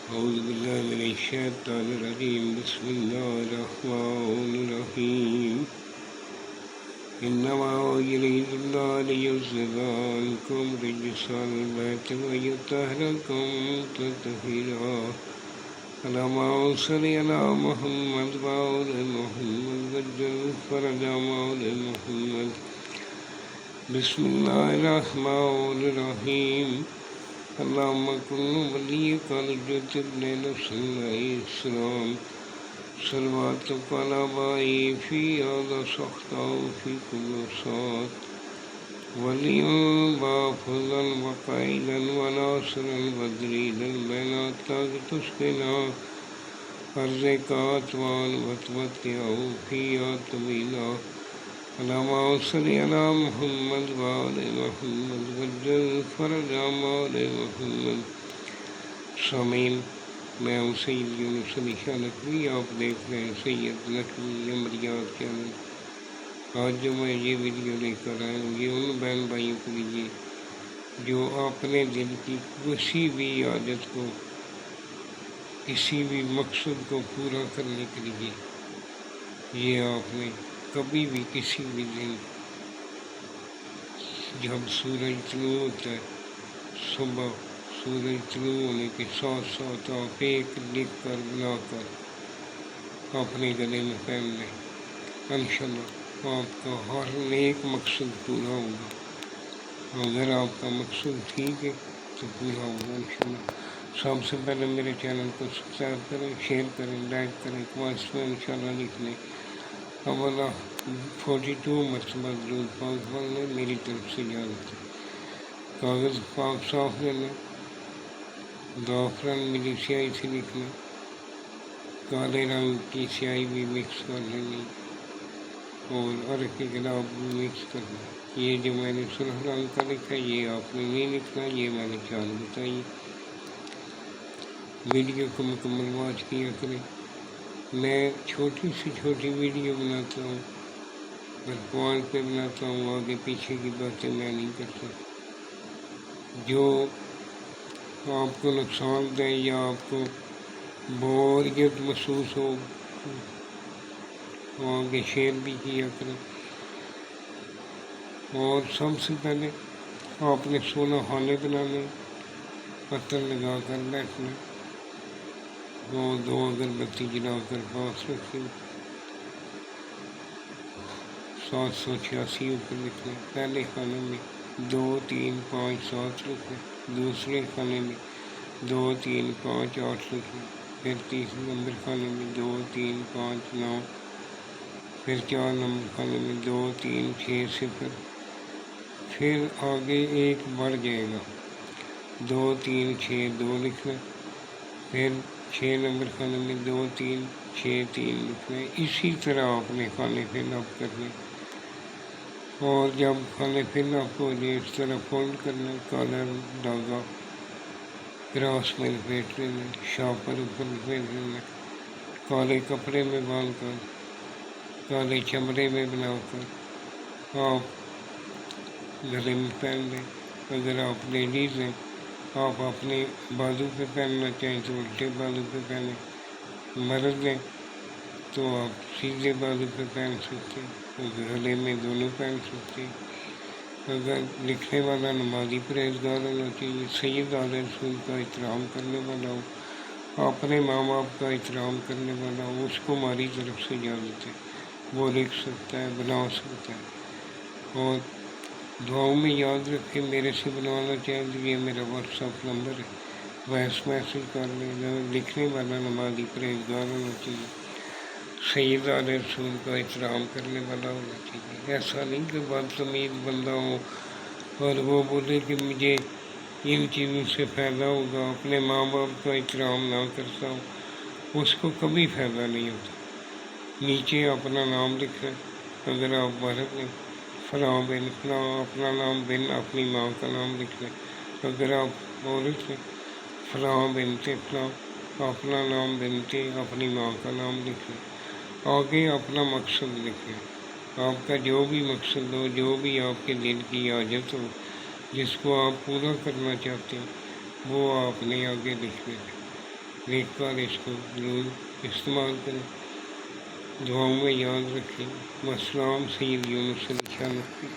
أعوذ بالله من الشيطان الرجيم بسم الله الرحمن الرحيم إنما يريد الله ليذهب عنكم رجس البيت ويطهركم تطهيرا اللهم صل على محمد وعلى محمد وجل فرج على محمد بسم الله الرحمن الرحيم اللهم كن وليك الجد بن نفس عليه السلام صلواتك على آبائه في هذا سخطا في كل ساعة وليا وحافظا وقائدا وناصرا ودليلا بين أتاك تسقنا أرزقات وتمتعه فيها طويلا اللهم صل على محمد وعلى محمد وجل فرج آل محمد. سامعین، میں ہوں سید یونس علی شاہ نقوی، آپ دیکھ رہے ہیں سید نقوی عمریات چینل۔ آج جو میں یہ ویڈیو لے کر آیا ہوں، یہ ان بہن بھائیوں کے لیے جو اپنے دل کی کسی بھی عادت کو، کسی بھی مقصد کو پورا کرنے کے لیے یہ آپ نے کبھی بھی کسی بھی دن جب سورج طلوع ہوتا ہے، صبح سورج طلوع ہونے کے ساتھ ساتھ آپ ایک لکھ کر بنا کر اپنے گلے میں پہن لیں، انشاءاللہ آپ کا ہر نیک مقصد پورا ہوگا۔ اگر آپ کا مقصد ٹھیک ہے تو پورا ہوگا انشاءاللہ۔ سب سے پہلے میرے چینل کو سبسکرائب کریں، شیئر کریں، لائک کریں، کمنٹس میں انشاءاللہ لکھ لیں۔ اولا 42 مرتبہ درود پاک پڑھ لیں، میری طرف سے اجازت ہے۔ کاغذ پاک صاف لینا، زعفران ملی سیاہی سے لکھنا، کالے رنگ کی سیاہی بھی مکس کر لینی اور عرق گلاب بھی مکس کرنا۔ یہ جو میں نے سرخ رنگ کا لکھا ہے یہ آپ نے نہیں لکھنا، یہ میں نے چال بتائی۔ ویڈیو کو مکمل واچ کیا کریں۔ میں چھوٹی سے چھوٹی ویڈیو بناتا ہوں، پر پوائنٹ پہ بناتا ہوں، آگے پیچھے کی باتیں میں نہیں کرتا۔ جو آپ کو نقصان دیں یا آپ کو بوریت محسوس ہو، آگے شیئر بھی کیا کریں۔ اور سب سے پہلے آپ نے سونا خانے بنانے، پتھر لگا کر بیٹھنا، اور 2 اگربتی جلا کر پاس رکھیں، 786 اوپر لکھنا۔ پہلے خانے میں 2 3 5 7 لکھیں، دوسرے خانے میں 2 3 5 8 لکھیں، پھر تیسرے نمبر خانے میں 2 3 5 9، پھر 4 نمبر خانے میں 2 3 6 0، پھر آگے ایک بڑھ جائے گا، 2 3 6 2 لکھنا، پھر 6 نمبر خانے میں 2 3 6 3 لکھنا ہے۔ اسی طرح آپ نے خانے فل اپ کرنے، اور جب خانے فل اپ ہو جائے اس طرح فولڈ کرنا، کالر دھاگا کراس میں لپیٹ لینا، شاپر اوپر لپیٹ لینا، کالے کپڑے میں باندھ کر، کالے چمڑے میں بنا کر آپ گلے میں پہن لیں۔ اگر آپ لیڈیز ہیں، آپ اپنے بازو پہ پہننا چاہیں تو الٹے بازو پہ پہنیں، مرد ہیں تو آپ سیدھے بازو پہ پہن سکتے ہیں، گلے میں دونوں پہن سکتے ہیں۔ اگر لکھنے والا نمازی پرہیزگار ہونا چاہیے، سید اعلیٰ رسول کا احترام کرنے والا ہو، اپنے ماں باپ کا احترام کرنے والا ہو، اس کو ہماری طرف سے اجازت ہے، وہ لکھ سکتا ہے، بنا سکتا ہے۔ اور دعاؤں میں یاد رکھیں، میرے سے بنوانا چاہیں تو یہ میرا واٹس ایپ نمبر ہے، وائس میسیج کر لیں۔ لکھنے والا نمازی پرہیزگار ہونا چاہیے، سید اعلیٰ رسول کا احترام کرنے والا ہونا چاہیے۔ ایسا نہیں کہ بدتمیز بندہ ہو اور وہ بولے کہ مجھے ان چیزوں سے فائدہ ہوگا، اپنے ماں باپ کا احترام نہ کرتا ہو، اس کو کبھی فائدہ نہیں ہوتا۔ نیچے اپنا نام لکھیں، اگر آپ مرد ہیں فلاں بن فلاں، اپنا نام بن اپنی ماں کا نام لکھ لیں۔ اگر آپ عورت ہیں فلاں بنتے فلاں، اپنا نام بنتے اپنی ماں کا نام لکھ لیں۔ آگے اپنا مقصد لکھ لیں، آپ کا جو بھی مقصد ہو، جو بھی آپ کے دل کی حاجت ہو، جس کو آپ پورا کرنا چاہتے ہیں، وہ آپ نے آگے لکھ لیں۔ ایک بار اس کو ضرور استعمال کریں، دعاؤں میں یاد رکھیں۔ والسلام سید یونس علی شاہ نقوی۔